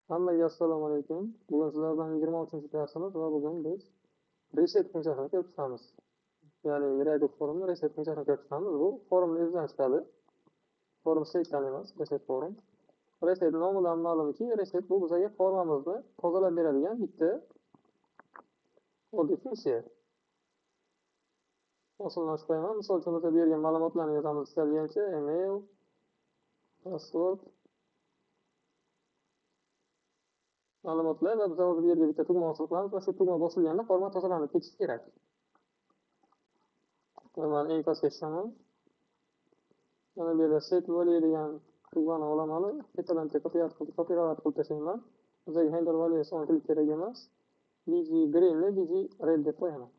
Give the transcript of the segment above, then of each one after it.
Hammaga assalomu alaykum. Bugun sizlardan 23-chi darsimiz va bugun biz reset funksiyasini ko'rib chiqamiz. Ya'ni Reddit forumni reset funksiyasini ko'rib chiqamiz. Bu forumni o'zidan chiqadi. Forum saytdan emas, reset forum. Reset nomidan ma'lumki, reset bu bizga formamizni tozalab beradigan bitta oddiy funksiya. Osonlashtirib qo'yaman. Misol uchun bizga bergan ma'lumotlarni yozamiz istalgancha, email, password, ma'lumotlar va biz hozir bu yerga bitta tugma hosil qilamiz va shu tugma bosilganda forma tozalanib ketishi kerak. Men eng pastga tushaman. Mana bu yerda set value degan tugmani olaman. Bittadan copyright qilib tashlayman. Bizga handle values on klik kerak emas. bg green ni bg red deb qo'yaman.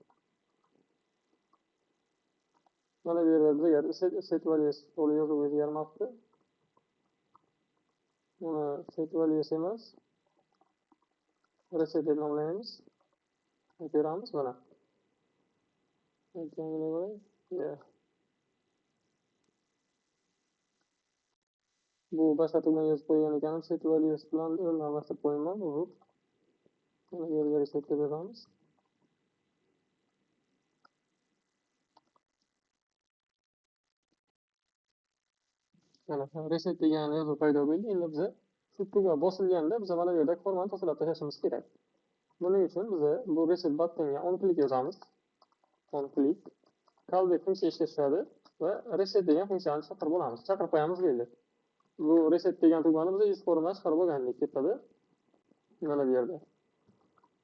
Mana bu yerda bizga set values to'g'ri yozuv o'zgarmoqda. Buni set values emas, reset deb nomlaymiz. Ko'ramiz mana. Bu boshqa tugma yozib qo'ygan ekanman. Set values bilan almashtirib qo'yaman. Mana bu yerga reset deb yozamiz. Mana reset degan yozuv paydo bo'ldi. Endi biz shu tugma bosilganda biz mana bu yerda formani tozalab tashlashimiz kerak. Buning uchun biz bu reset buttonga on klik yozamiz. On klik. Callback funksiya ishga tushadi va reset degan funksiyani chaqirib olamiz. Chaqirib qo'yamiz deydi. Bu reset degan tugmani biz iz forumdan chiqarib olgandik ketadi. Mana bu yerda.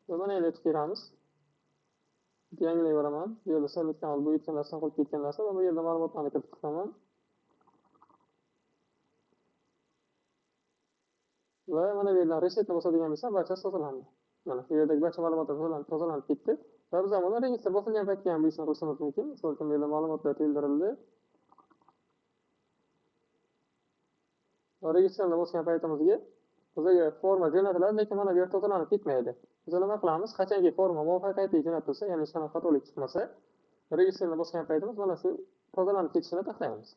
Va mana endi tekshiramiz. Yangilayveraman. Bu yerda selektsiya bu yetgan narsa qolib ketgan narsa va bu yerda ma'lumotlarni kiritib chiqaman. Va mana bu yerdan resetni bosadigan bo'lsam, barchasi tozalandi. Mana bu yerdagi barcha ma'lumotlar tozalanib ketdi. Va biz mana register bosilgan paytda ham bu ishni qilishimiz mumkin. Misol uchun bu yerda ma'lumotlar to'ldirildi. Va registrni bosgan paytimizga bizga forma jo'natiladi, lekin mana bu yer tozalanib ketmaydi. Biz nima qilamiz? Qachonki forma muvaffaqiyatli jo'natilsa, ya'ni hech qanaqa xatolik chiqmasa, registrni bosgan paytimiz mana shu tozalanib ketishini taxlaymiz.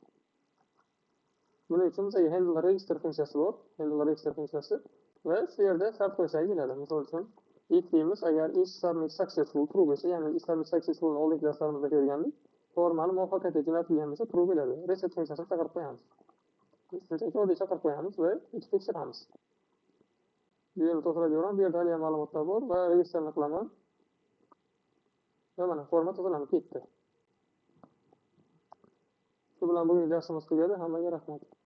Buning uchun bizga handle register funksiyasi bor. Handle register funksiyasi va shu yerda shart qo'ysak bo'ladi. Misol uchun if deymiz, agar is submit successful true bo'lsa, ya'ni is submit successful oldingi darslarimizda ko'rgandik, formani muvaffaqiyatli jo'natilgan bo'lsa true bo'ladi. Reset funksiyasini chaqirib qo'yamiz. Shunchaki oddiy chaqirib qo'yamiz va tekshiramiz. Bu yerda tozalab yuboraman. Bu yerda hali ma'lumotlar bor va registrni qilaman. Va mana forma tozalanib ketdi. Shu bilan bugungi darsimiz tugadi. Hammaga rahmat.